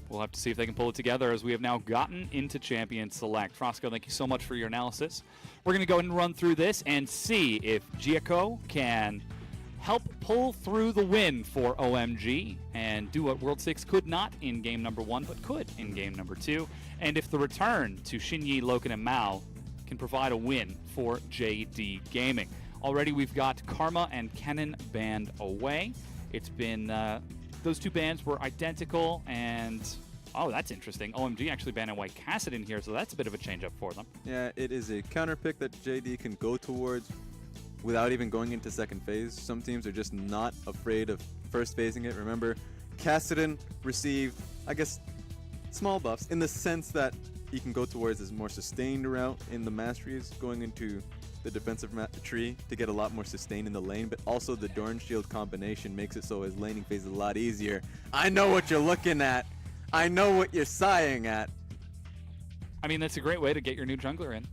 We'll have to see if they can pull it together as we have now gotten into Champion Select. Frosco, thank you so much for your analysis. We're going to go ahead and run through this and see if Giaco can help pull through the win for OMG and do what World 6 could not in game number 1, but could in game number 2. And if the return to Xinyi, Loken, and Mao can provide a win for JD Gaming. Already we've got Karma and Kennen banned away. It's been, those two bans were identical, and oh, that's interesting. OMG actually banned away Cassidy here, so that's a bit of a change-up for them. Yeah, it is a counter pick that JD can go towards without even going into second phase. Some teams are just not afraid of first phasing it. Remember, Cassidy received, I guess, small buffs in the sense that he can go towards this more sustained route in the masteries, going into the defensive tree to get a lot more sustain in the lane, but also the Dorn Shield combination makes it so his laning phase is a lot easier. I know what you're looking at. I know what you're sighing at. I mean, that's a great way to get your new jungler in.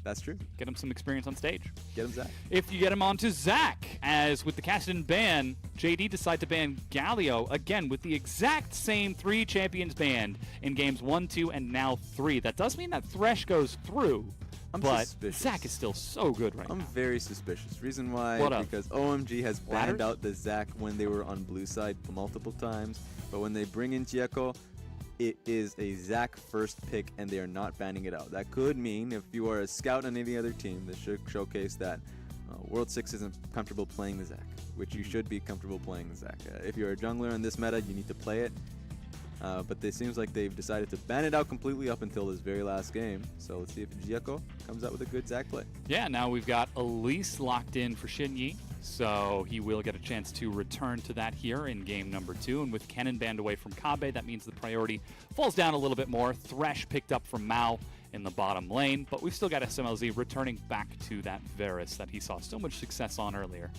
That's true. Get him some experience on stage. Get him Zac. If you get him onto Zac, as with the Cassidy ban, JD decided to ban Galio, again, with the exact same 3 champions banned in games 1, 2, and now 3. That does mean that Thresh goes through, but suspicious. Zac is still so good right now. I'm very suspicious. Reason why, because OMG has banned out the Zac when they were on blue side multiple times, but when they bring in Giaco, it is a Zac first pick, and they are not banning it out. That could mean if you are a scout on any other team, this should showcase that World 6 isn't comfortable playing the Zac, which you should be comfortable playing the Zac. If you're a jungler in this meta, you need to play it. But it seems like they've decided to ban it out completely up until this very last game. So let's see if Giaco comes out with a good Zac play. Yeah, now we've got Elise locked in for Xinyi, so he will get a chance to return to that here in game number 2. And with Kennen banned away from Kabe, that means the priority falls down a little bit more. Thresh picked up from Mao in the bottom lane, but we've still got SMLZ returning back to that Varus that he saw so much success on earlier.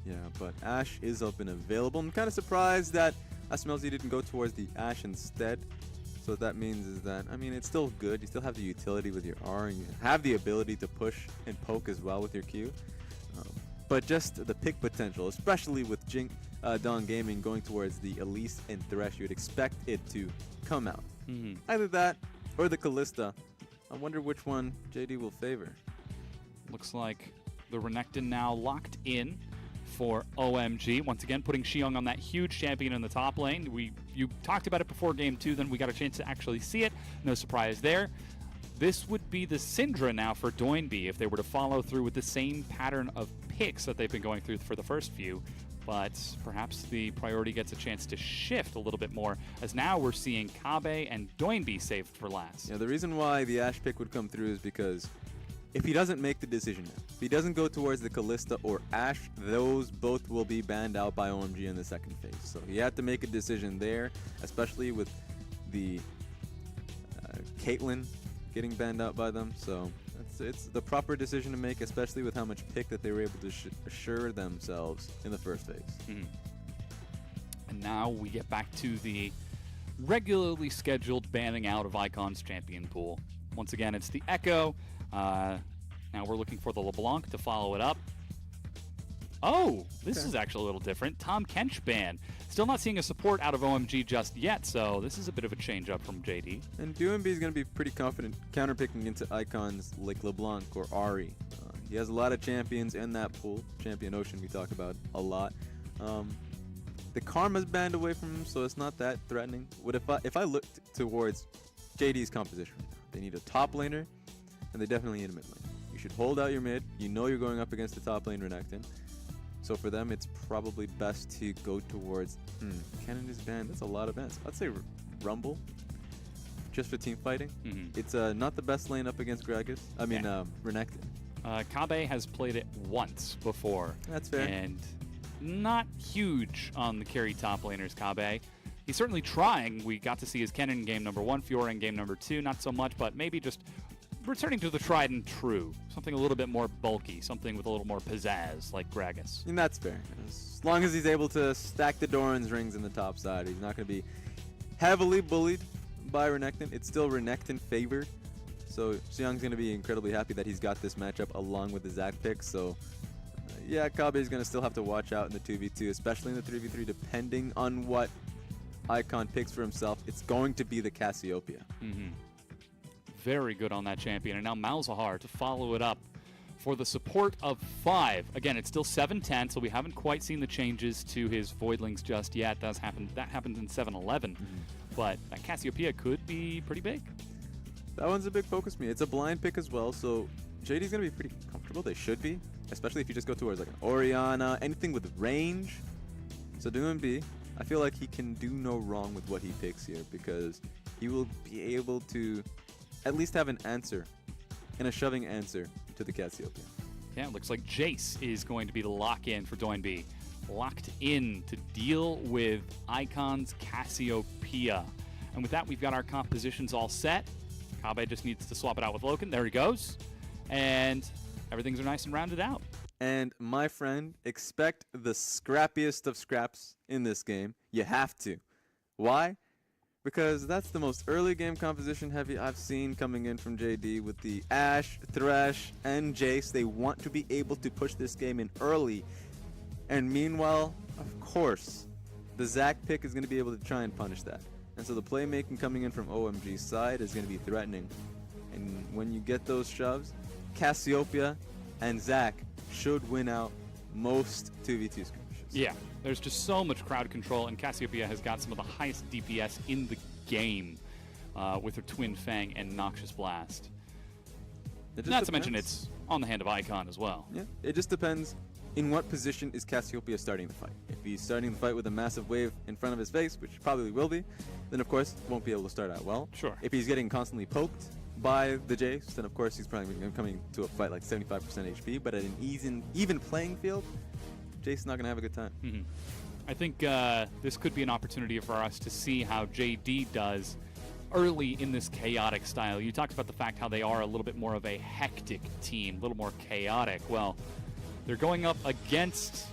Yeah, but Ashe is up and available. I'm kind of surprised that SMLZ didn't go towards the Ashe instead. So what that means is that, I mean, it's still good. You still have the utility with your R, and you have the ability to push and poke as well with your Q. But just the pick potential, especially with Dong Gaming going towards the Elise and Thresh, you would expect it to come out. Either that or the Kalista. I wonder which one JD will favor. Looks like the Renekton now locked in for OMG. Once again, putting Xiong on that huge champion in the top lane. You talked about it before game 2, then we got a chance to actually see it. No surprise there. This would be the Syndra now for Doinby if they were to follow through with the same pattern of picks that they've been going through for the first few. But perhaps the priority gets a chance to shift a little bit more, as now we're seeing Kabe and Doinby saved for last. Yeah, the reason why the Ashe pick would come through is because if he doesn't make the decision now, if he doesn't go towards the Kalista or Ashe, those both will be banned out by OMG in the second phase. So he had to make a decision there, especially with the Caitlyn getting banned out by them. So it's the proper decision to make, especially with how much pick that they were able to assure themselves in the first phase. And now we get back to the regularly scheduled banning out of Icon's champion pool. Once again, it's the Echo. Now we're looking for the LeBlanc to follow it up. Oh, this is actually a little different. Tom Kench ban. Still not seeing a support out of OMG just yet, so this is a bit of a change up from JD. And Doinby is going to be pretty confident counterpicking into icons like LeBlanc or Ahri. He has a lot of champions in that pool. Champion Ocean we talk about a lot. The Karma's banned away from him, so it's not that threatening. What if I looked towards JD's composition right now? They need a top laner, and they definitely need a mid lane. You should hold out your mid. You know you're going up against the top lane Renekton. So for them, it's probably best to go towards... Kennen is banned. That's a lot of bans. I'd say Rumble, just for team fighting. It's not the best lane up against Gragas. I mean, Renekton. Kabe has played it once before. That's fair. And not huge on the carry top laners, Kabe. He's certainly trying. We got to see his Kennen in game number 1, Fiora in game number 2. Not so much, but maybe just returning to the tried and true. Something a little bit more bulky, something with a little more pizzazz, like Gragas. And that's fair. As long as he's able to stack the Doran's rings in the top side, he's not going to be heavily bullied by Renekton. It's still Renekton favored. So Xiong's going to be incredibly happy that he's got this matchup along with the Zac pick. So yeah, Kabe is going to still have to watch out in the 2v2, especially in the 3v3, depending on what Icon picks for himself, it's going to be the Cassiopeia. Very good on that champion. And now Malzahar to follow it up for the support of 5. Again, it's still 7-10, so we haven't quite seen the changes to his Voidlings just yet. That happens in 7-11. But that Cassiopeia could be pretty big. That one's a big focus me. It's a blind pick as well, so JD's going to be pretty comfortable. They should be, especially if you just go towards like an Orianna, anything with range. So doing B, I feel like he can do no wrong with what he picks here because he will be able to at least have an answer and a shoving answer to the Cassiopeia. Yeah, it looks like Jace is going to be the lock-in for Doinb. Locked in to deal with Icon's Cassiopeia. And with that, we've got our compositions all set. Kabe just needs to swap it out with Loken. There he goes. And everything's nice and rounded out. And my friend, expect the scrappiest of scraps in this game. You have to. Why? Because that's the most early game composition heavy I've seen coming in from JD with the Ashe, Thresh, and Jace. They want to be able to push this game in early. And meanwhile, of course, the Zac pick is going to be able to try and punish that. And so the playmaking coming in from OMG's side is going to be threatening. And when you get those shoves, Cassiopeia and Zac should win out most 2v2 skirmishes. Yeah, there's just so much crowd control, and Cassiopeia has got some of the highest DPS in the game with her Twin Fang and Noxious Blast. Not to mention it's on the hand of Icon as well. Yeah, it just depends in what position is Cassiopeia starting the fight. If he's starting the fight with a massive wave in front of his face, which probably will be, then of course won't be able to start out well. Sure. If he's getting constantly poked by the Jace, then of course he's probably coming to a fight like 75% HP, but at an even playing field, Jace's not going to have a good time. I think this could be an opportunity for us to see how JD does early in this chaotic style. You talked about the fact how they are a little bit more of a hectic team, a little more chaotic. Well, they're going up against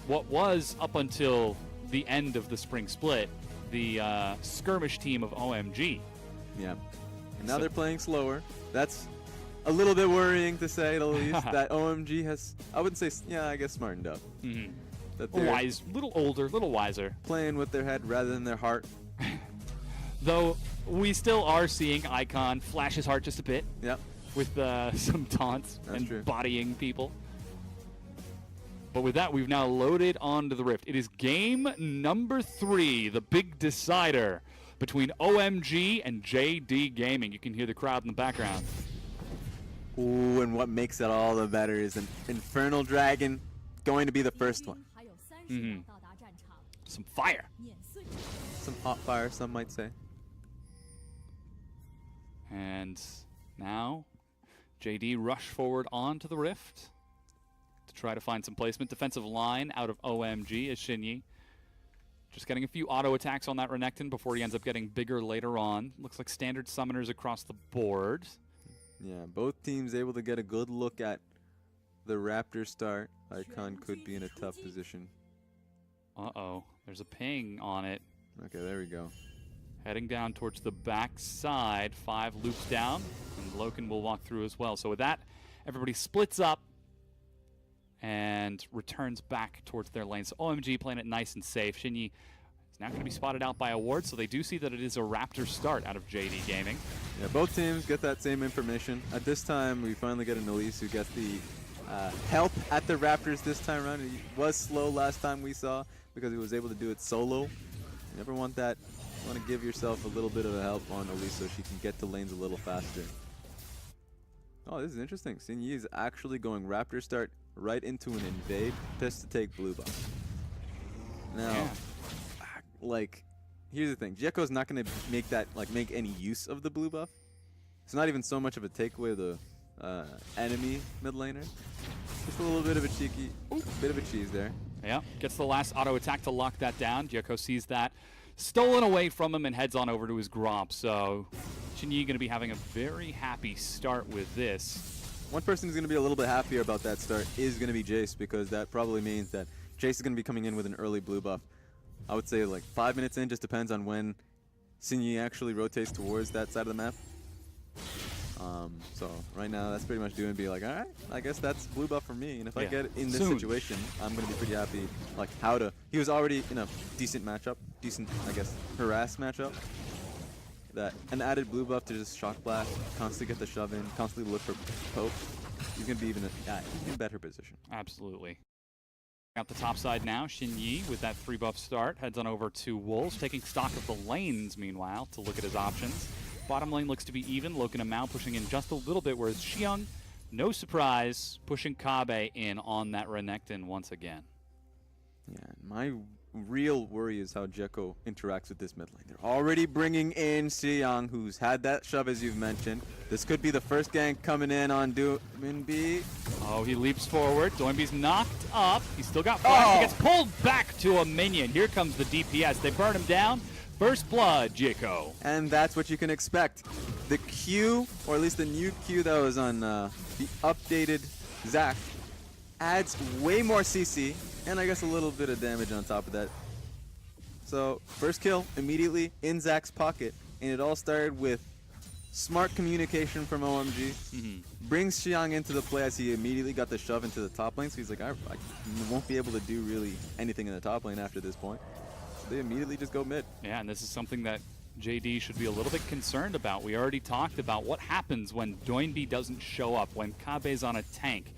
what was, up until the end of the spring split, the skirmish team of OMG. Yeah. And now they're playing slower. That's a little bit worrying, to say the least, that OMG has, I wouldn't say, yeah, I guess smartened up. That they're Wise, little older, little wiser. playing with their head rather than their heart. Though we still are seeing Icon flash his heart just a bit. Yep. With some taunts That's and true. bodying people. But with that, we've now loaded onto the Rift. It is game number 3, the big decider between OMG and JD Gaming. You can hear the crowd in the background. Ooh, and what makes it all the better is an Infernal Dragon going to be the first one. Some fire. Some hot fire, some might say. And now JD rush forward onto the Rift to try to find some placement. Defensive line out of OMG is Shinyi. Just getting a few auto attacks on that Renekton before he ends up getting bigger later on. Looks like standard summoners across the board. Yeah, both teams able to get a good look at the Raptor start. Icon could be in a tough position. Uh-oh. There's a ping on it. Okay, there we go. Heading down towards the back side. 5 loops down, and Loken will walk through as well. So with that, everybody splits up and returns back towards their lane. So OMG playing it nice and safe. Shinyi is now going to be spotted out by a ward, so they do see that it is a Raptor start out of JD Gaming. Yeah, both teams get that same information. At this time, we finally get an Elise who gets the help at the Raptors this time around. He was slow last time we saw because he was able to do it solo. You never want that. You want to give yourself a little bit of a help on Elise so she can get to lanes a little faster. Oh, this is interesting. Sinyi is actually going Raptor start right into an invade just to take blue buff. Now, like, here's the thing. Jekko's not going to make any use of the blue buff. It's not even so much of a takeaway of the enemy mid laner. Just a little bit of a cheeky, bit of a cheese there. Yeah, gets the last auto attack to lock that down. Jekko sees that stolen away from him and heads on over to his Gromp. So Shinyi going to be having a very happy start with this. One person who's going to be a little bit happier about that start is going to be Jace, because that probably means that Jace is going to be coming in with an early blue buff. I would say like 5 minutes in, just depends on when Sinyi actually rotates towards that side of the map. So right now, that's pretty much doing be like, all right, I guess that's blue buff for me. And if I get in this Soon. situation, I'm going to be pretty happy. Like how to, he was already in a decent matchup, decent, I guess, harass matchup. That an added blue buff to just shock blast, constantly get the shove in, constantly look for poke. He's going to be even in better position. Absolutely. Out the top side now, Xinyi with that 3-buff start heads on over to Wolves, taking stock of the lanes meanwhile to look at his options. Bottom lane looks to be even, Loken and Mao pushing in just a little bit, whereas Xiong, no surprise, pushing Kabe in on that Renekton once again. Yeah, my real worry is how Jekko interacts with this mid lane. They're already bringing in Xiong, who's had that shove as you've mentioned. This could be the first gank coming in on Doinbi. Oh, he leaps forward. Doinbi's knocked up. He's still got flash. He gets pulled back to a minion. Here comes the DPS. They burn him down. First blood, Jekko. And that's what you can expect. The Q, or at least the new Q that was on the updated Zac, adds way more CC, and I guess a little bit of damage on top of that. So, first kill immediately in Zac's pocket, and it all started with smart communication from OMG. Brings Xiong into the play as he immediately got the shove into the top lane, so he's like, I won't be able to do really anything in the top lane after this point. They immediately just go mid. Yeah, and this is something that JD should be a little bit concerned about. We already talked about what happens when Doinbi doesn't show up, when Kabe's on a tank.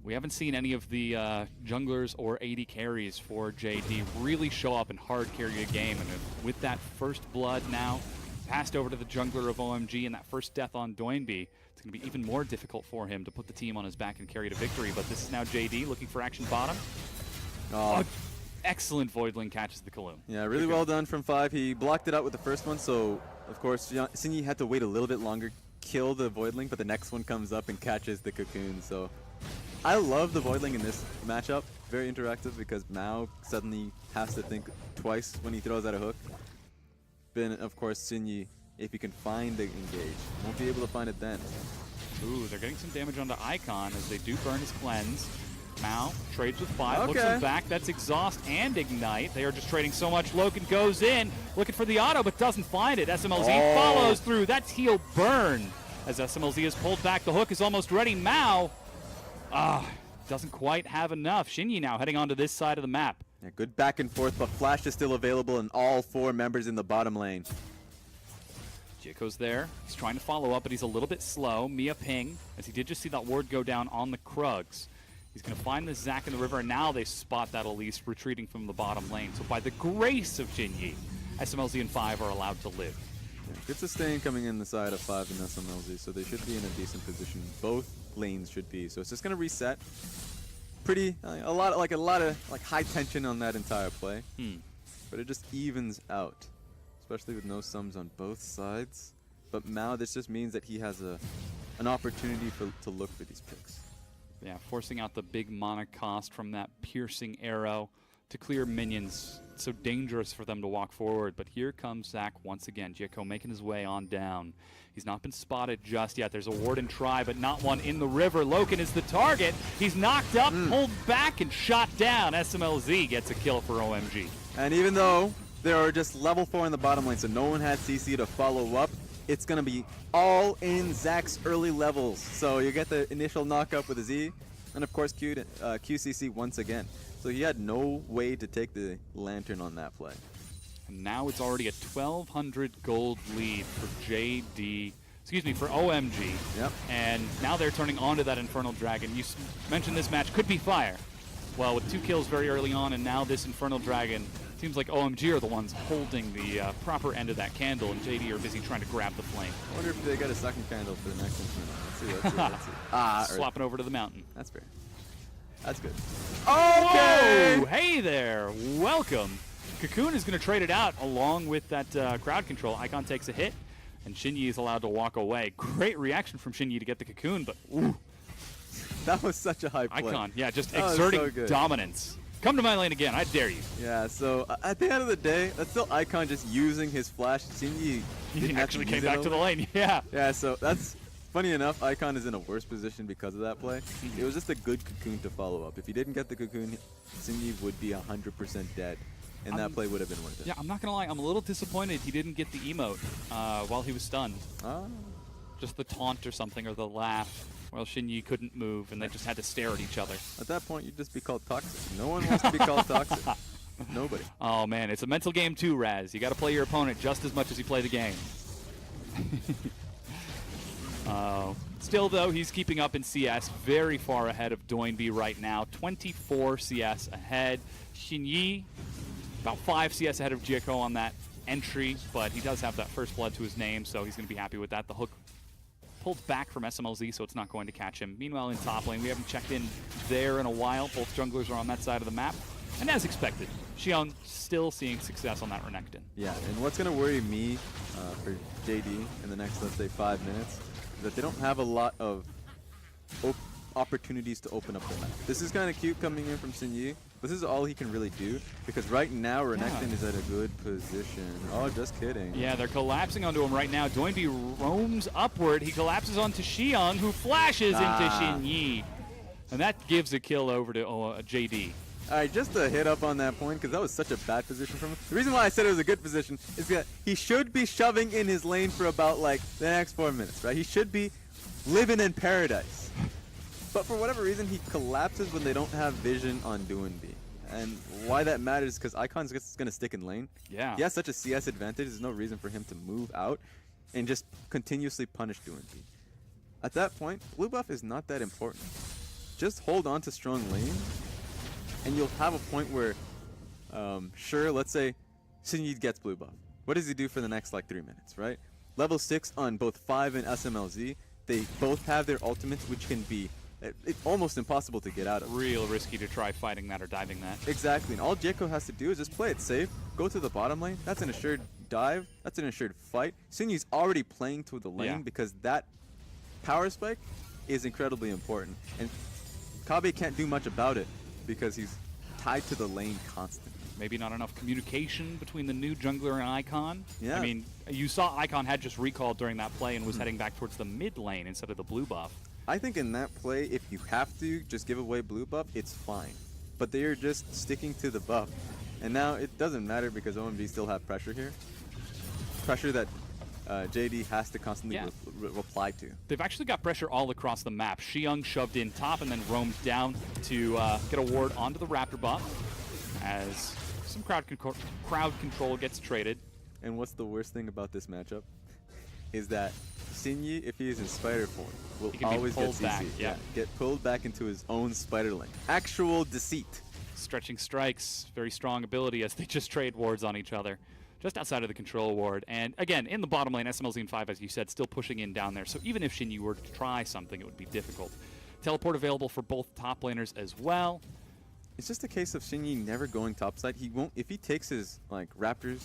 We haven't seen any of the junglers or AD carries for JD really show up and hard carry a game. And with that first blood now passed over to the jungler of OMG and that first death on Doinbi, it's going to be even more difficult for him to put the team on his back and carry to victory. But this is now JD looking for action bottom. Excellent Voidling catches the Kaloon. Yeah, really well done from 5. He blocked it out with the first one, so of course Xinyi had to wait a little bit longer, kill the Voidling, but the next one comes up and catches the Cocoon. So I love the Voidling in this matchup. Very interactive because Mao suddenly has to think twice when he throws out a hook. Then of course Xinyi, if he can find the engage, won't be able to find it then. Ooh, they're getting some damage onto Icon as they do burn his cleanse. Mao trades with 5, looks him back. That's Exhaust and Ignite. They are just trading so much. Loken goes in, looking for the auto, but doesn't find it. SMLZ follows through. That's heal burn. As SMLZ is pulled back, the hook is almost ready. Mao, doesn't quite have enough. Xinyi now heading onto this side of the map. Yeah, good back and forth, but Flash is still available in all 4 members in the bottom lane. Jekko's there. He's trying to follow up, but he's a little bit slow. Mia ping, as he did just see that ward go down on the Krugs. He's going to find the Zac in the river, and now they spot that Elise retreating from the bottom lane. So by the grace of Xinyi, SMLZ and 5 are allowed to live. Yeah, good sustain coming in the side of 5 and SMLZ, so they should be in a decent position. Both lanes should be. So it's just going to reset. Pretty, a lot of high tension on that entire play. But it just evens out, especially with no sums on both sides. But Mao, this just means that he has an opportunity to look for these picks. Yeah, forcing out the big mana cost from that piercing arrow to clear minions. It's so dangerous for them to walk forward. But here comes Zac once again. Jekko making his way on down. He's not been spotted just yet. There's a ward and try, but not one in the river. Loken is the target. He's knocked up, pulled back, and shot down. SMLZ gets a kill for OMG. And even though there are just level 4 in the bottom lane, so no one had CC to follow up, it's going to be all in Zac's early levels. So you get the initial knock-up with a Z, and of course QCC once again. So he had no way to take the Lantern on that play. And now it's already a 1,200 gold lead for for OMG. Yep. And now they're turning onto that Infernal Dragon. You mentioned this match could be fire. Well, with 2 kills very early on, and now this Infernal Dragon, seems like OMG are the ones holding the proper end of that candle, and JD are busy trying to grab the flame. I wonder if they got a second candle for the next one. Let's see. Swapping over to the mountain. That's fair. That's good. Okay! Whoa! Hey there! Welcome! Cocoon is going to trade it out along with that crowd control. Icon takes a hit, and Xinyi is allowed to walk away. Great reaction from Xinyi to get the Cocoon, but ooh. That was such a high play. Icon, yeah, just exerting dominance. Come to my lane again, I dare you. Yeah, so at the end of the day, that's still Icon just using his flash. Xinyi actually came back to the lane, yeah. Yeah, so that's funny enough. Icon is in a worse position because of that play. It was just a good Cocoon to follow up. If he didn't get the Cocoon, Xinyi would be 100% dead, and that play would have been worth it. Yeah, I'm not going to lie. I'm a little disappointed he didn't get the emote while he was stunned. just the taunt or something, or the laugh. Well, Xinyi couldn't move, and they just had to stare at each other. At that point, you'd just be called toxic. No one wants to be called toxic. Nobody. Oh, man, it's a mental game too, Raz. You got to play your opponent just as much as you play the game. Still, though, he's keeping up in CS, very far ahead of Doinby right now. 24 CS ahead. Xinyi, about 5 CS ahead of Jieko on that entry, but he does have that first blood to his name, so he's going to be happy with that. The hook pulled back from SMLZ, so it's not going to catch him. Meanwhile, in top lane, we haven't checked in there in a while. Both junglers are on that side of the map. And as expected, Xion still seeing success on that Renekton. Yeah, and what's going to worry me for JD in the next, let's say, 5 minutes is that they don't have a lot of opportunities to open up the map. This is kind of cute coming in from Xinyi. This is all he can really do, because right now Renekton is at a good position. Oh, just kidding. Yeah, they're collapsing onto him right now. Doinby roams upward. He collapses onto Xion, who flashes into Xinyi. And that gives a kill over to JD. All right, just to hit up on that point, because that was such a bad position from him. The reason why I said it was a good position is that he should be shoving in his lane for about, like, the next 4 minutes, right? He should be living in paradise. But for whatever reason, he collapses when they don't have vision on Doinby. And why that matters is because Icon's just going to stick in lane. Yeah. He has such a CS advantage, there's no reason for him to move out and just continuously punish Doinby. At that point, blue buff is not that important. Just hold on to strong lane, and you'll have a point where, sure, let's say Xinyi gets blue buff. What does he do for the next, like, 3 minutes, right? Level 6 on both 5 and SMLZ, they both have their ultimates, which can be it's almost impossible to get out of. Real risky to try fighting that or diving that. Exactly, and all Jieko has to do is just play it safe, go to the bottom lane. That's an assured dive, that's an assured fight. Xinyi's already playing to the lane because that power spike is incredibly important. And Kabe can't do much about it because he's tied to the lane constantly. Maybe not enough communication between the new jungler and Icon. Yeah. I mean, you saw Icon had just recalled during that play and was heading back towards the mid lane instead of the blue buff. I think in that play, if you have to just give away blue buff, it's fine. But they are just sticking to the buff. And now it doesn't matter because OMG still have pressure here. Pressure that JD has to constantly reply to. They've actually got pressure all across the map. Xiong shoved in top and then roamed down to get a ward onto the Raptor buff as some crowd control gets traded. And what's the worst thing about this matchup is that Xinyi, if he is in spider form, will always get CC. Back, get pulled back into his own spider lane. Actual deceit. Stretching strikes, very strong ability as they just trade wards on each other. Just outside of the control ward. And again, in the bottom lane, SMLZ in 5, as you said, still pushing in down there. So even if Xinyi were to try something, it would be difficult. Teleport available for both top laners as well. It's just a case of Xinyi never going topside. He won't, if he takes his like Raptors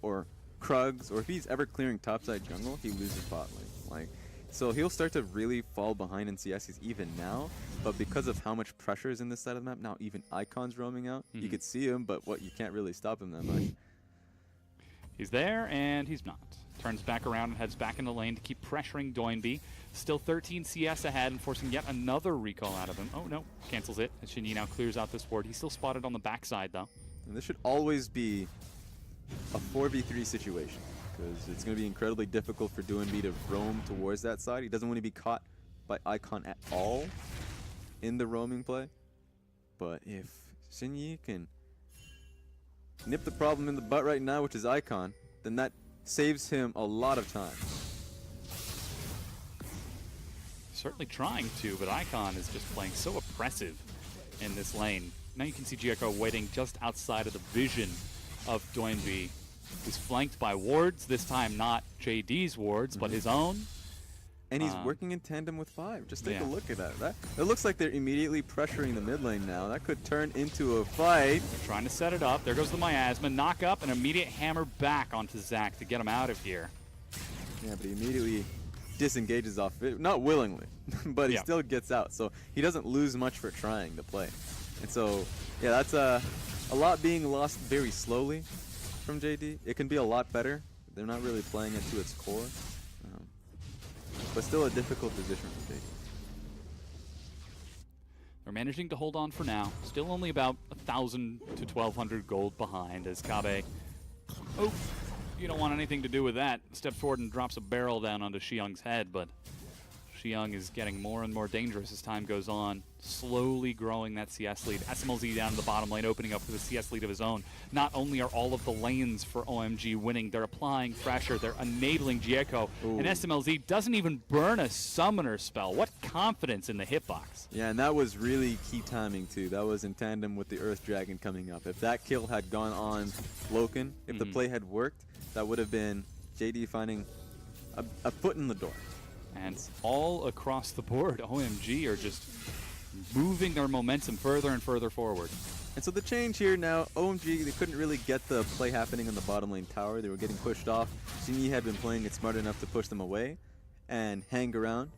or Krugs, or if he's ever clearing topside jungle, he loses bot lane. Like, so he'll start to really fall behind in CS. He's even now, but because of how much pressure is in this side of the map, now even Icon's roaming out. You could see him, but you can't really stop him that much. He's there, and he's not. Turns back around and heads back in the lane to keep pressuring Doinby. Still 13 CS ahead and forcing yet another recall out of him. Oh, no. Cancels it. As Xinyi now clears out this ward. He's still spotted on the backside, though. And this should always be a 4v3 situation, because it's going to be incredibly difficult for Doinby to roam towards that side. He doesn't want to be caught by Icon at all in the roaming play. But if Xinyi can nip the problem in the butt right now, which is Icon, then that saves him a lot of time. Certainly trying to, but Icon is just playing so oppressive in this lane. Now you can see Jieko waiting just outside of the vision of Doinby. He's flanked by wards, this time not JD's wards, but his own. And he's working in tandem with 5. Just take a look at that. It looks like they're immediately pressuring the mid lane now. That could turn into a fight. They're trying to set it up. There goes the miasma. Knock up and immediate hammer back onto Zach to get him out of here. Yeah, but he immediately disengages off it. Not willingly, but he still gets out. So he doesn't lose much for trying to play. And so, yeah, that's a lot being lost very slowly from JD. It can be a lot better. They're not really playing it to its core. But still a difficult position for JD. They're managing to hold on for now. Still only about 1,000 to 1,200 gold behind as Kabe you don't want anything to do with that. Steps forward and drops a barrel down onto Xiang's head, but Xiang is getting more and more dangerous as time goes on, slowly growing that CS lead. SMLZ down in the bottom lane, opening up with a CS lead of his own. Not only are all of the lanes for OMG winning, they're applying pressure, they're enabling Jieko, and SMLZ doesn't even burn a summoner spell. What confidence in the hitbox. Yeah, and that was really key timing too. That was in tandem with the Earth Dragon coming up. If that kill had gone on Loken, if the play had worked, that would have been JD finding a foot in the door. And all across the board, OMG are just moving their momentum further and further forward. And so the change here now, OMG, they couldn't really get the play happening on the bottom lane tower. They were getting pushed off. Xingyi had been playing it smart enough to push them away and hang around.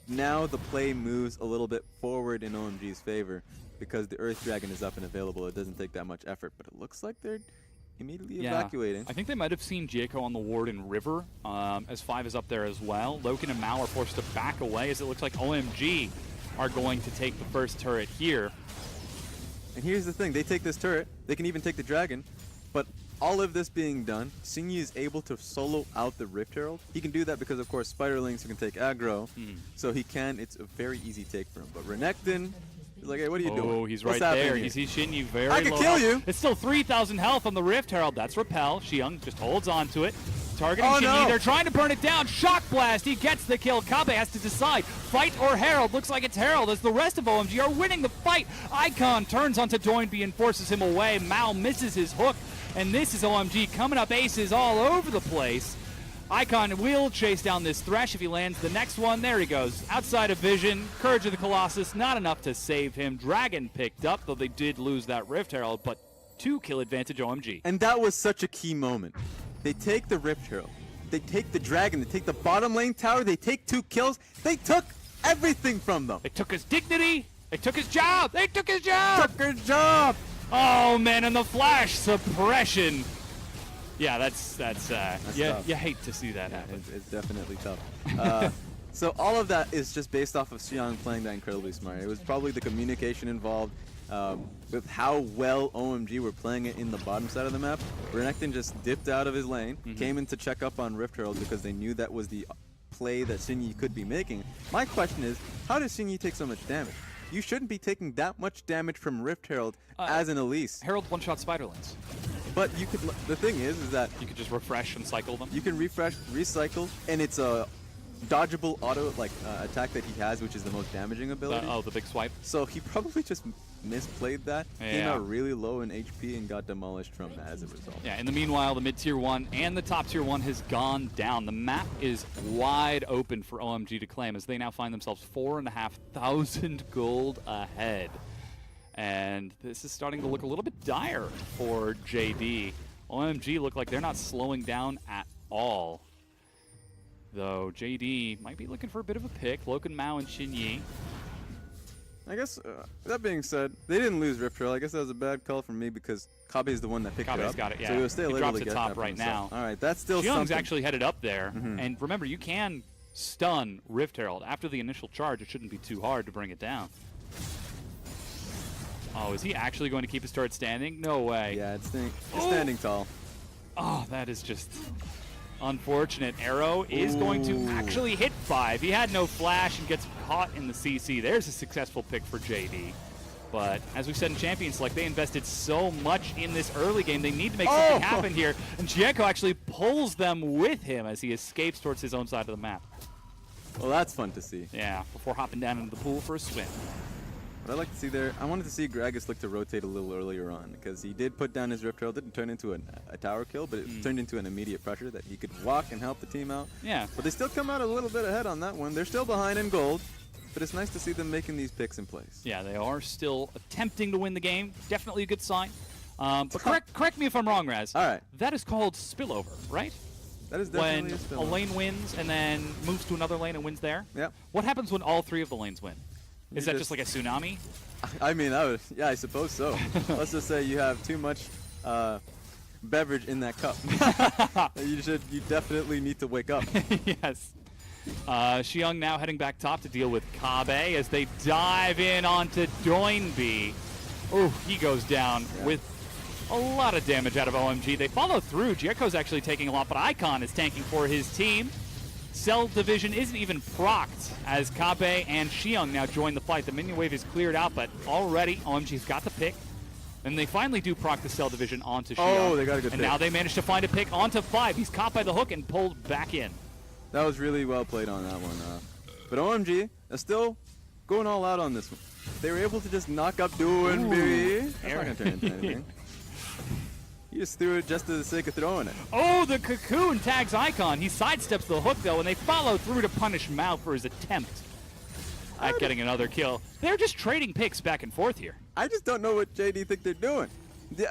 Now the play moves a little bit forward in OMG's favor because the Earth Dragon is up and available. It doesn't take that much effort, but it looks like they're immediately evacuating. I think they might have seen Jieko on the ward in River, as 5 is up there as well. Loken and Mao are forced to back away as it looks like OMG are going to take the first turret here. And here's the thing, they take this turret, they can even take the dragon, but all of this being done, Xingyi is able to solo out the Rift Herald. He can do that because, of course, Spiderlings can take aggro, so he can. It's a very easy take for him. But Renekton is like, hey, what are you doing? Oh, he's What's right there. here? He sees Xingyi very I low. can kill you. It's still 3,000 health on the Rift Herald. That's Repel. Xiang just holds on to it. Targeting Xingyi. No. They're trying to burn it down. Shock Blast. He gets the kill. Kabe has to decide. Fight or Herald. Looks like it's Herald as the rest of OMG are winning the fight. Icon turns onto Doinby and forces him away. Mao misses his hook. And this is OMG coming up aces all over the place. Icon will chase down this Thresh if he lands the next one. There he goes. Outside of vision. Courage of the Colossus. Not enough to save him. Dragon picked up, though they did lose that Rift Herald, but 2-kill advantage OMG. And that was such a key moment. They take the Rift Herald. They take the Dragon. They take the bottom lane tower. They take 2 kills. They took everything from them. They took his dignity. They took his job. They took his job. Took his job. Oh, man, and the flash suppression. Yeah, that's tough. you hate to see that happen. It's definitely tough. So all of that is just based off of Xiang playing that incredibly smart. It was probably the communication involved with how well OMG were playing it in the bottom side of the map. Renekton just dipped out of his lane, came in to check up on Rift Herald because they knew that was the play that Xingyi could be making. My question is, how does Xingyi take so much damage? You shouldn't be taking that much damage from Rift Herald as an Elise. Herald one-shot Spiderlings. But you could. The thing is that you could just refresh and cycle them. You can refresh, recycle, and it's a dodgeable auto attack that he has, which is the most damaging ability. The big swipe. So he probably just misplayed that. Yeah. Came out really low in HP and got demolished from that as a result. Yeah. In the meanwhile, the mid-tier 1 and the top-tier 1 has gone down. The map is wide open for OMG to claim as they now find themselves 4,500 gold ahead. And this is starting to look a little bit dire for JD. OMG look like they're not slowing down at all. Though JD might be looking for a bit of a pick. Loken, Mao, and Xingyi. I guess, that being said, they didn't lose Rift Herald. I guess that was a bad call from me because Kabe is the one that picked it up. Got it, yeah. So he was still able drops to it get top that for right himself. now. All right, that's still Xiang's something. actually headed up there. And remember, you can stun Rift Herald. After the initial charge, it shouldn't be too hard to bring it down. Oh, is he actually going to keep his turret standing? No way. Yeah, it's standing tall. Oh, that is just unfortunate. Arrow is going to actually hit 5. He had no flash and gets caught in the CC. There's a successful pick for JD. But as we said in Champions Select, they invested so much in this early game. They need to make something happen here. And Jieko actually pulls them with him as he escapes towards his own side of the map. Well, that's fun to see. Yeah, before hopping down into the pool for a swim. What I'd like to see there, I wanted to see Gragas look to rotate a little earlier on because he did put down his Rift Herald. Didn't turn into a tower kill, but it turned into an immediate pressure that he could walk and help the team out. Yeah. But they still come out a little bit ahead on that one. They're still behind in gold, but it's nice to see them making these picks in place. Yeah, they are still attempting to win the game. Definitely a good sign. But correct me if I'm wrong, Raz. All right. That is called spillover, right? That is definitely when a a lane wins and then moves to another lane and wins there. Yep. What happens when all 3 of the lanes win? Is that just like a tsunami? I mean, yeah, I suppose so. Let's just say you have too much beverage in that cup. You definitely need to wake up. Yes. Xiang now heading back top to deal with Kabe as they dive in onto Doinby. Oh, he goes down with a lot of damage out of OMG. They follow through. Jieko's actually taking a lot, but Icon is tanking for his team. Cell division isn't even procced as Kabe and Xiong now join the fight. The minion wave is cleared out, but already OMG's got the pick. And they finally do proc the cell division onto Xiong. Oh, they got a good pick. And now they managed to find a pick onto 5. He's caught by the hook and pulled back in. That was really well played on that one. But OMG is still going all out on this one. They were able to just knock up Doinby. That's not going to turn into anything. He just threw it just for the sake of throwing it. Oh, the cocoon tags Icon. He sidesteps the hook, though, and they follow through to punish Mao for his attempt at getting another kill. They're just trading picks back and forth here. I just don't know what JD think they're doing.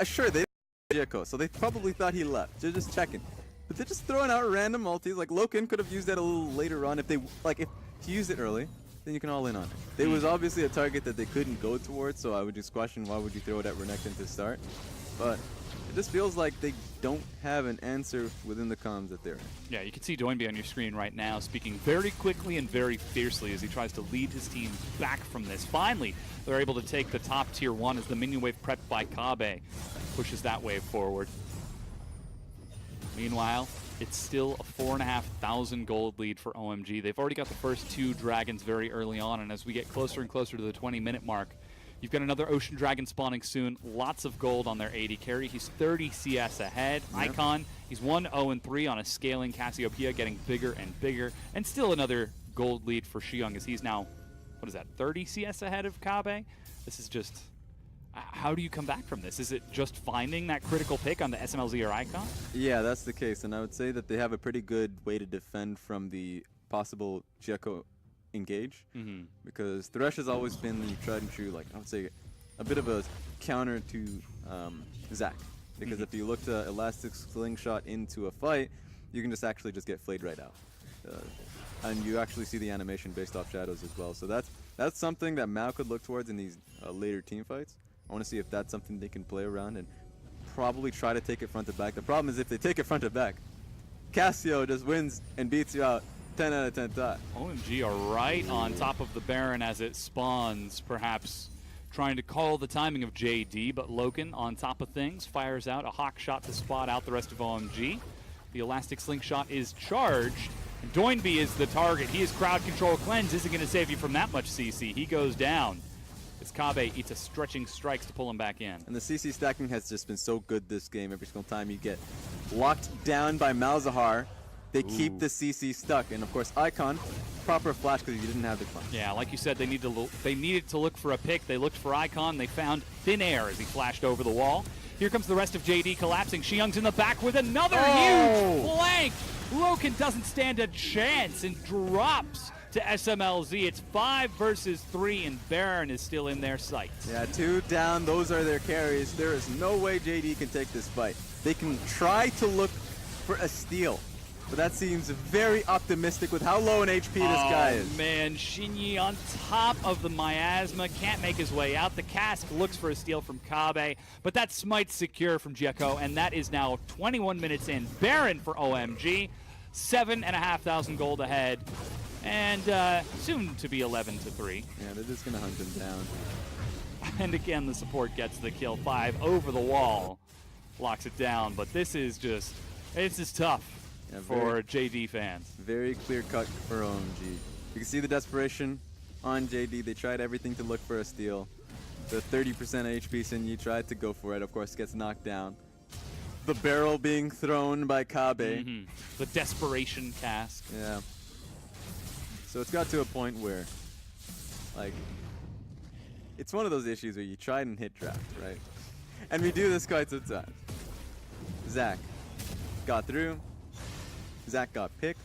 Sure, they didn't Jieco, so they probably thought he left. They're just checking. But they're just throwing out random multis. Like, Loken could have used that a little later on. If they, like, if he used it early, then you can all in on it. There was obviously a target that they couldn't go towards, so I would just question why would you throw it at Renekton to start. But it just feels like they don't have an answer within the comms that they're in. Yeah, you can see Doinby on your screen right now speaking very quickly and very fiercely as he tries to lead his team back from this. Finally, they're able to take the top tier 1 as the minion wave prepped by Kabe pushes that wave forward. Meanwhile, it's still a 4,500 gold lead for OMG. They've already got the first 2 dragons very early on, and as we get closer and closer to the 20-minute mark, you've got another Ocean Dragon spawning soon. Lots of gold on their AD carry. He's 30 CS ahead. Yep. Icon, he's 1-0-3 on a scaling Cassiopeia, getting bigger and bigger. And still another gold lead for Xiong as he's now, what is that, 30 CS ahead of Kabe? This is just, how do you come back from this? Is it just finding that critical pick on the SMLZ or Icon? Yeah, that's the case. And I would say that they have a pretty good way to defend from the possible Jieco engage, because Thresh has always been the tried and true, like I would say, a bit of a counter to Zac, because if you look to Elastic Slingshot into a fight, you can just actually just get flayed right out, and you actually see the animation based off shadows as well. So that's something that Mao could look towards in these later team fights. I want to see if that's something they can play around and probably try to take it front to back. The problem is if they take it front to back, Cassio just wins and beats you out 10 out of 10 times. OMG are right on top of the Baron as it spawns, perhaps trying to call the timing of JD, but Loken on top of things fires out a hawk shot to spot out the rest of OMG. The Elastic Slingshot is charged, and Doinby is the target. He is crowd control. Cleanse isn't going to save you from that much CC. He goes down as Kabe eats a stretching strikes to pull him back in. And the CC stacking has just been so good this game. Every single time you get locked down by Malzahar, they keep the CC stuck, and of course Icon, proper flash because you didn't have the climb. Yeah, like you said, they needed to look for a pick. They looked for Icon. They found thin air as he flashed over the wall. Here comes the rest of JD collapsing. Xiong's in the back with another huge flank. Loken doesn't stand a chance and drops to SMLZ. It's 5 versus 3, and Baron is still in their sights. Yeah, 2 down. Those are their carries. There is no way JD can take this fight. They can try to look for a steal, but that seems very optimistic with how low an HP this guy is. Oh man, Shinyi on top of the miasma, can't make his way out. The cask looks for a steal from Kabe, but that smite's secure from Jieco, and that is now 21 minutes in. Baron for OMG, 7,500 gold ahead, and soon to be 11-3. Yeah, they're just gonna hunt him down. And again, the support gets the kill. 5 over the wall, locks it down, but this is just, it's just tough. Yeah, for JD fans. Very clear cut for OMG. You can see the desperation on JD. They tried everything to look for a steal. The 30% HP Shinyi tried to go for it. Of course, gets knocked down. The barrel being thrown by Kabe. The desperation cask. Yeah. So it's got to a point where, like, it's one of those issues where you try and hit draft, right? And we do this quite sometimes. Zac got through. Zac got picked.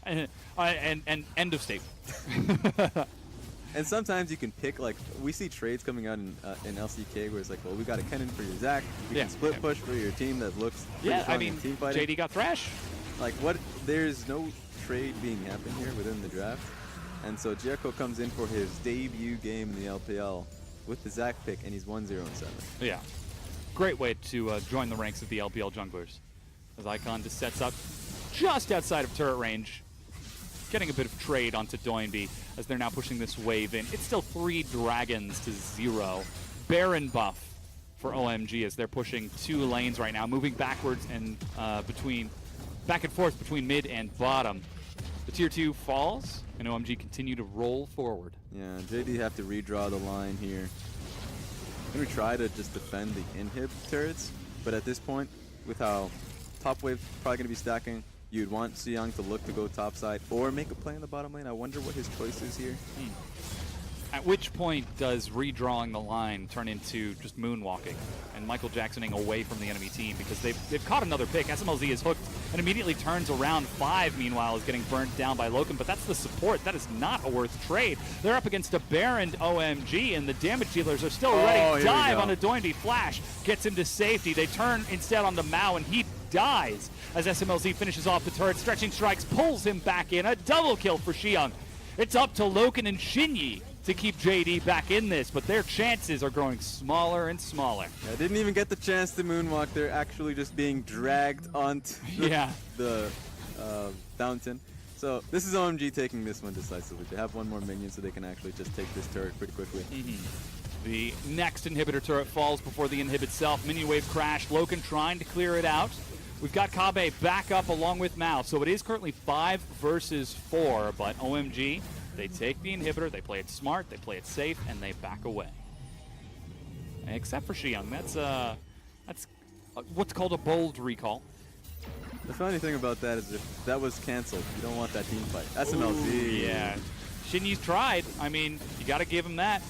and end of statement. And sometimes you can pick, like, we see trades coming out in LCK where it's like, well, we got a cannon for your Zac. We can split push for your team that looks pretty strong in team fighting. JD got Thresh. Like, what? There's no trade being happening here within the draft. And so Jieco comes in for his debut game in the LPL with the Zac pick, and he's 1-0-7. Yeah. Great way to join the ranks of the LPL junglers. As Icon just sets up just outside of turret range, getting a bit of trade onto Doinby as they're now pushing this wave in. It's still 3 dragons to 0. Baron buff for OMG as they're pushing 2 lanes right now, moving backwards and back and forth between mid and bottom. The tier 2 falls, and OMG continue to roll forward. Yeah, JD have to redraw the line here. I'm going to try to just defend the inhib turrets, but at this point, with how top wave's probably going to be stacking, you'd want Xiang to look to go top side or make a play in the bottom lane. I wonder what his choice is here. At which point does redrawing the line turn into just moonwalking and Michael Jacksoning away from the enemy team, because they've caught another pick. SMLZ is hooked and immediately turns around. 5, meanwhile, is getting burnt down by Loken, but that's the support. That is not a worth trade. They're up against a Baron OMG, and the damage dealers are still ready. Dive on a Doinby flash, gets him to safety. They turn instead on the Mao, and he dies as SMLZ finishes off the turret. Stretching Strikes pulls him back in. A double kill for Xiang. It's up to Loken and Shinyi to keep JD back in this, but their chances are growing smaller and smaller. Yeah, didn't even get the chance to moonwalk. They're actually just being dragged onto the fountain. So this is OMG taking this one decisively. They have one more minion, so they can actually just take this turret pretty quickly. The next inhibitor turret falls before the inhib itself. Minion wave crash. Loken trying to clear it out. We've got Kabe back up along with Mao, so it is currently 5 versus 4, but OMG, they take the inhibitor, they play it smart, they play it safe, and they back away. Except for Xiang. That's what's called a bold recall. The funny thing about that is if that was canceled, you don't want that team fight. SMLZ. Ooh, yeah. Shinyi's tried. I mean, you got to give him that.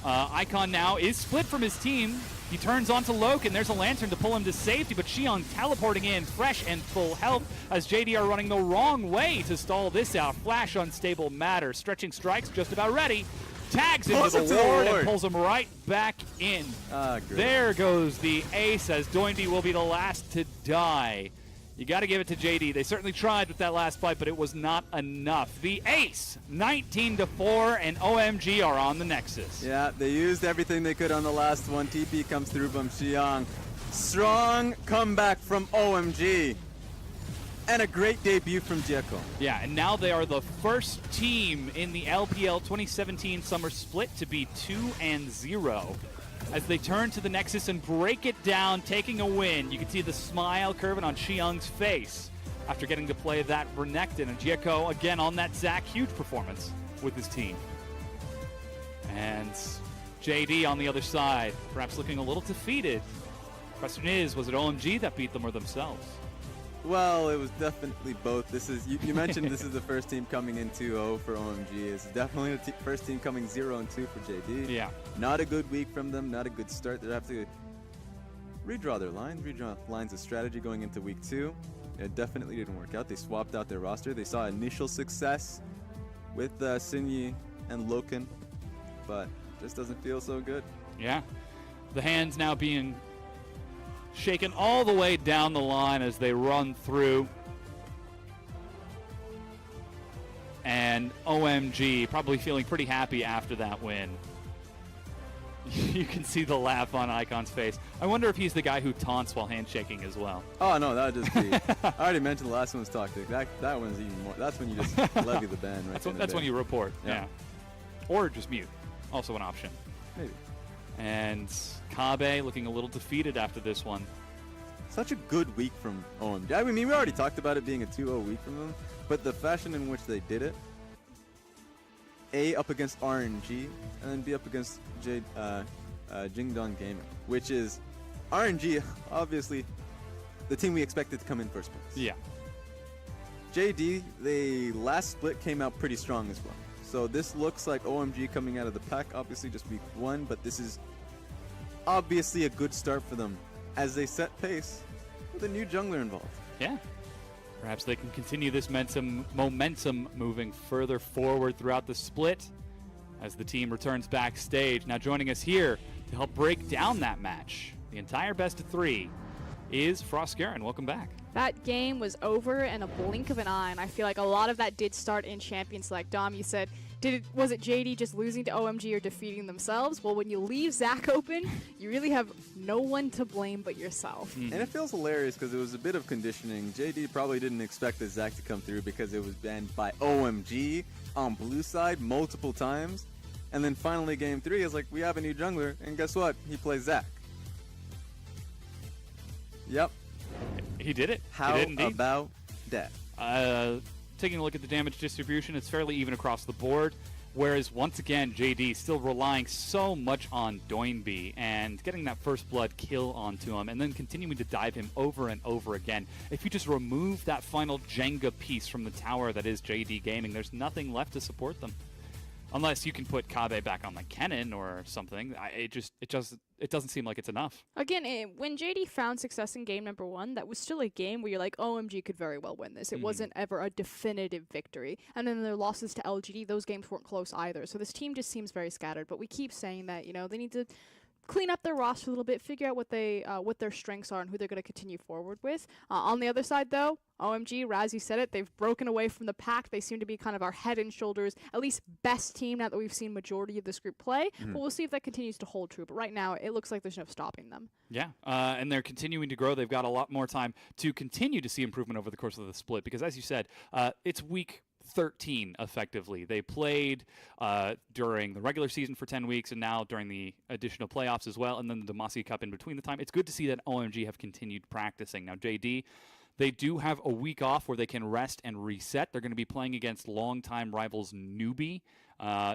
Icon now is split from his team. He turns onto Loken. There's a lantern to pull him to safety, but Xiang teleporting in, fresh and full health, as JD are running the wrong way to stall this out. Flash unstable matter. Stretching Strikes just about ready. Tags into the ward and pulls him right back in. There goes the ace, as Doinby will be the last to die. You got to give it to JD. They certainly tried with that last fight, but it was not enough. The ace, 19-4, and OMG are on the Nexus. Yeah, they used everything they could on the last one. TP comes through from Xiang. Strong comeback from OMG. And a great debut from Dieko. Yeah, and now they are the first team in the LPL 2017 Summer Split to be 2-0. As they turn to the Nexus and break it down, taking a win. You can see the smile curving on Xiang's face after getting to play that Renekton. And Dieko, again, on that Zac, huge performance with his team. And JD on the other side, perhaps looking a little defeated. Question is, was it OMG that beat them or themselves? Well, it was definitely both. This is you mentioned this is the first team coming in 2-0 for OMG. It's definitely the first team coming 0-2 for JD. Yeah. Not a good week from them. Not a good start. They have to redraw their lines, redraw lines of strategy going into week 2. It definitely didn't work out. They swapped out their roster. They saw initial success with Sinyi and Loken, but just doesn't feel so good. Yeah. The hands now being shaken all the way down the line as they run through. And OMG probably feeling pretty happy after that win. You can see the laugh on Icon's face. I wonder if he's the guy who taunts while handshaking as well. Oh, no, that would just be... I already mentioned the last one's toxic. That one's even more... That's when you just levy the ban right That's when you report, yeah. Or just mute. Also an option. Maybe. And Kabe looking a little defeated after this one. Such a good week from OMG. I mean, we already talked about it being a 2-0 week from them, but the fashion in which they did it, A, up against RNG, and then B, up against Jingdong Gaming, which is RNG, obviously, the team we expected to come in first place. Yeah. JD, the last split came out pretty strong as well. So this looks like OMG coming out of the pack, obviously just week 1, but this is obviously a good start for them as they set pace with a new jungler involved. Yeah. Perhaps they can continue this momentum moving further forward throughout the split as the team returns backstage. Now joining us here to help break down that match, the entire best of 3, is Frostgaren. Welcome back. That game was over in a blink of an eye, and I feel like a lot of that did start in Champion Select. Dom, you said, was it JD just losing to OMG or defeating themselves? Well, when you leave Zac open, you really have no one to blame but yourself. And it feels hilarious because it was a bit of conditioning. JD probably didn't expect the Zac to come through because it was banned by OMG on blue side multiple times. And then finally game 3 is like, we have a new jungler, and guess what? He plays Zac. Yep. He did it. How he did indeed. about that? Taking a look at the damage distribution, it's fairly even across the board. Whereas, once again, JD still relying so much on Doinby and getting that first blood kill onto him and then continuing to dive him over and over again. If you just remove that final Jenga piece from the tower that is JD Gaming, there's nothing left to support them. Unless you can put Kabe back on the cannon or something, it doesn't seem like it's enough. Again, when JD found success in game number 1, that was still a game where you're like, OMG could very well win this. It wasn't ever a definitive victory. And then their losses to LGD, those games weren't close either. So this team just seems very scattered. But we keep saying that, you know, they need to clean up their roster a little bit, figure out what their strengths are and who they're going to continue forward with. On the other side, though, OMG, Razzie said it, they've broken away from the pack. They seem to be kind of our head and shoulders, at least best team now that we've seen majority of this group play. But we'll see if that continues to hold true. But right now, it looks like there's no stopping them. Yeah, and they're continuing to grow. They've got a lot more time to continue to see improvement over the course of the split because, as you said, it's week 13 effectively. They played during the regular season for 10 weeks and now during the additional playoffs as well, and then the Demacia Cup in between the time. It's good to see that OMG have continued practicing. Now, JD, they do have a week off where they can rest and reset. They're going to be playing against longtime rivals Newbie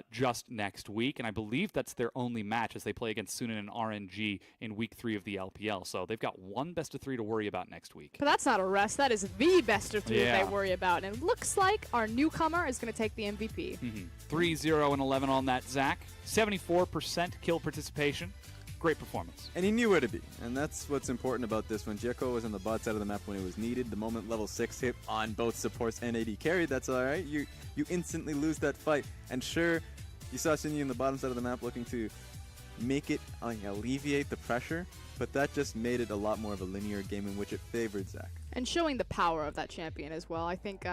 just next week, and I believe that's their only match as they play against Sunan and RNG in week 3 of the LPL. So they've got one best of 3 to worry about next week. But that's not a rest. That is the best of 3 that they worry about. And it looks like our newcomer is going to take the MVP. 3-0 and 11 on that, Zach. 74% kill participation. Great performance. And he knew where to be, and that's what's important about this one. Jeko was on the bot side of the map when it was needed. The moment level 6 hit on both supports and AD carry, that's all right. You instantly lose that fight. And sure, you saw Shinji on the bottom side of the map looking to make it alleviate the pressure, but that just made it a lot more of a linear game in which it favored Zach. And showing the power of that champion as well. I think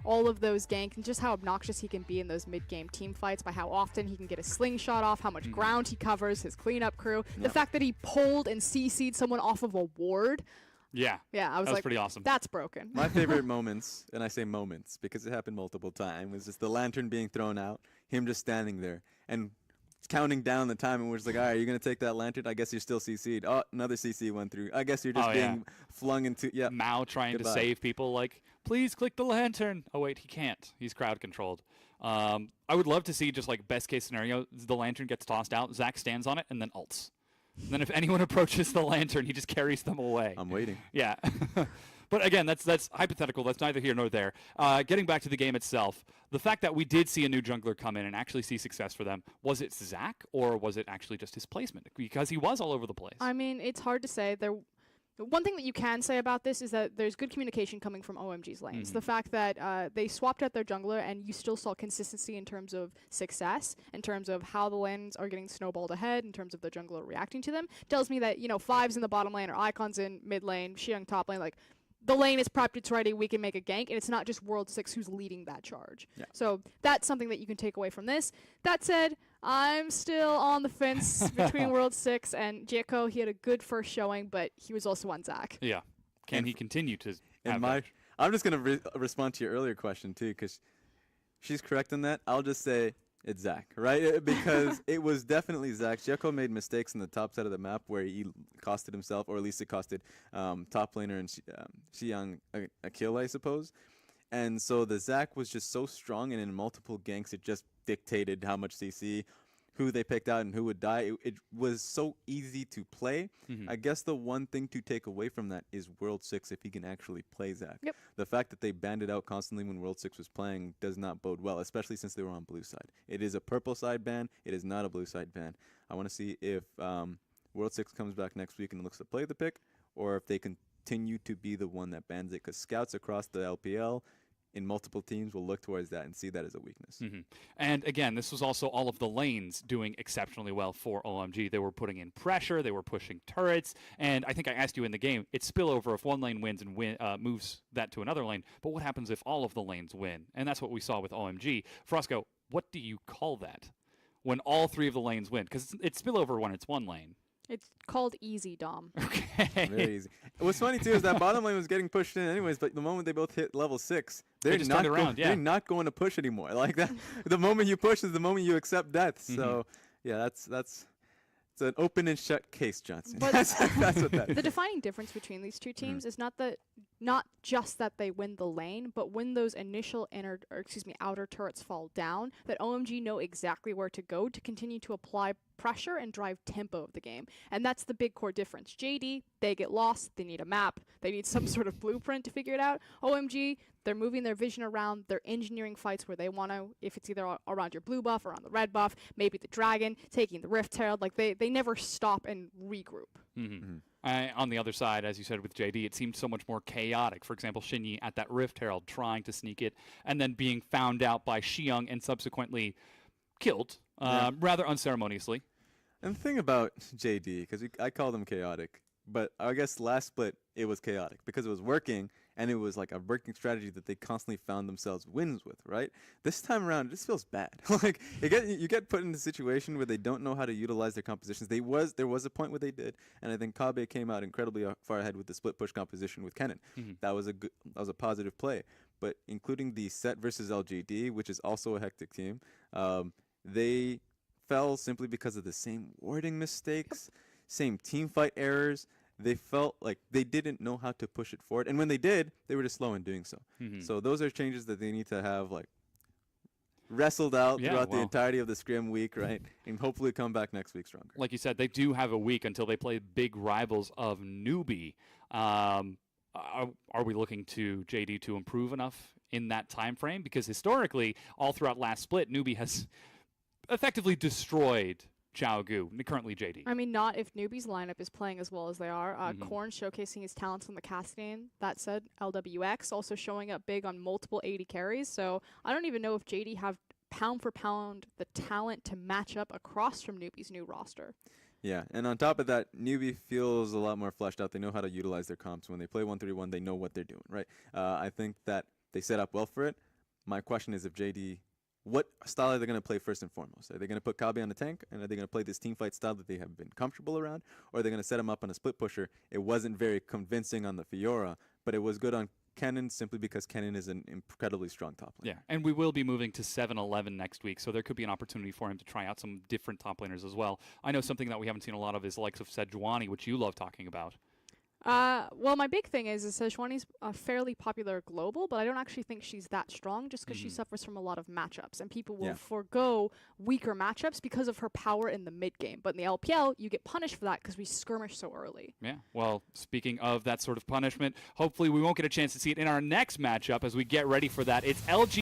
all of those ganks and just how obnoxious he can be in those mid-game team fights by how often he can get a slingshot off, how much ground he covers, his cleanup crew, the fact that he pulled and CC'd someone off of a ward. Yeah, I was that was like, pretty awesome. That's broken. My favorite moments, and I say moments because it happened multiple times, was just the lantern being thrown out, him just standing there and counting down the time, and we're just like, all right, you're going to take that lantern? I guess you're still CC'd. Oh, another CC went through. I guess you're just being flung into, Mao trying to save people like, please click the lantern. Oh, wait, he can't. He's crowd controlled. I would love to see just like best case scenario, the lantern gets tossed out, Zach stands on it, and then ults. And then if anyone approaches the lantern, he just carries them away. I'm waiting. Yeah. But again, that's hypothetical. That's neither here nor there. Getting back to the game itself, the fact that we did see a new jungler come in and actually see success for them, was it Zach or was it actually just his placement? Because he was all over the place. I mean, it's hard to say. One thing that you can say about this is that there's good communication coming from OMG's lanes. The fact that they swapped out their jungler and you still saw consistency in terms of success, in terms of how the lanes are getting snowballed ahead, in terms of the jungler reacting to them, tells me that, you know, Fives in the bottom lane or Icons in mid lane, Xiang top lane, like, the lane is prepped, it's ready, we can make a gank, and it's not just World 6 who's leading that charge. Yeah. So that's something that you can take away from this. That said, I'm still on the fence between World 6 and Jeko. He had a good first showing, but he was also on Zach. Yeah. Can he continue to have And I'm just going to respond to your earlier question, too, because she's correct in that. I'll just say it's Zach, right? Because it was definitely Zach. Jeko made mistakes in the top side of the map where he costed himself, or at least it costed top laner and Xiang a kill, I suppose. And so the Zach was just so strong, and in multiple ganks, it just dictated how much CC, who they picked out, and who would die. It was so easy to play. I guess the one thing to take away from that is World 6, if he can actually play Zach. Yep. The fact that they banned it out constantly when World 6 was playing does not bode well, especially since they were on blue side. It is a purple side ban. It is not a blue side ban. I want to see if World 6 comes back next week and looks to play the pick, or if they continue to be the one that bans it, because scouts across the LPL in multiple teams will look towards that and see that as a weakness. And again, this was also all of the lanes doing exceptionally well for OMG. They were putting in pressure, they were pushing turrets, and I think I asked you in the game, it's spillover if one lane wins and moves that to another lane, but what happens if all of the lanes win? And that's what we saw with OMG. Frosco, what do you call that when all 3 of the lanes win? Because it's spillover when it's one lane. It's called easy, Dom. Okay. Very easy. What's funny, too, is that bottom lane was getting pushed in anyways, but the moment they both hit level 6, they're just not turned around, they're not going to push anymore. Like that, the moment you push is the moment you accept death. So, yeah, that's It's an open and shut case, Johnson. But that's what that the is. defining difference between these two teams is not just that they win the lane, but when those initial outer turrets fall down, that OMG know exactly where to go to continue to apply pressure and drive tempo of the game. And that's the big core difference. JD, they get lost, they need a map, they need some sort of blueprint to figure it out. OMG, they're moving their vision around, they're engineering fights where they want to, if it's either around your blue buff or on the red buff, maybe the dragon, taking the Rift Herald, like they never stop and regroup. On the other side, as you said with JD, it seemed so much more chaotic. For example, Shinyi at that Rift Herald trying to sneak it and then being found out by Xiong and subsequently killed rather unceremoniously. And the thing about JD, because I call them chaotic, but I guess last split it was chaotic because it was working and it was like a working strategy that they constantly found themselves wins with, right? This time around, it just feels bad. Like you get put in a situation where they don't know how to utilize their compositions. There was a point where they did, and I think Kabe came out incredibly far ahead with the split push composition with Kennen. That was a positive play. But including the set versus LGD, which is also a hectic team, they fell simply because of the same warding mistakes, same team fight errors. They felt like they didn't know how to push it forward. And when they did, they were just slow in doing so. So those are changes that they need to have like wrestled out throughout the entirety of the Scrim week, right? And hopefully come back next week stronger. Like you said, they do have a week until they play big rivals of Newbie. Are we looking to JD to improve enough in that time frame? Because historically, all throughout last split, Newbie has effectively destroyed Gu, currently JD. I mean, not if Newbie's lineup is playing as well as they are. Korn showcasing his talents on the Castian. That said, LWX also showing up big on multiple 80 carries. So I don't even know if JD have pound for pound the talent to match up across from Newbie's new roster. Yeah, and on top of that, Newbie feels a lot more fleshed out. They know how to utilize their comps. When they play 131, they know what they're doing, right? I think that they set up well for it. My question is if JD... what style are they going to play first and foremost? Are they going to put Kabe on the tank, and are they going to play this team fight style that they have been comfortable around, or are they going to set him up on a split pusher? It wasn't very convincing on the Fiora, but it was good on Kennen simply because Kennen is an incredibly strong top laner. Yeah, and we will be moving to 7-11 next week, so there could be an opportunity for him to try out some different top laners as well. I know something that we haven't seen a lot of is the likes of Sejuani, which you love talking about. Well, my big thing is Sejuani's fairly popular global, but I don't actually think she's that strong just because she suffers from a lot of matchups, and people will forego weaker matchups because of her power in the mid game. But in the LPL, you get punished for that because we skirmish so early. Yeah, well, speaking of that sort of punishment, hopefully we won't get a chance to see it in our next matchup as we get ready for that. It's LG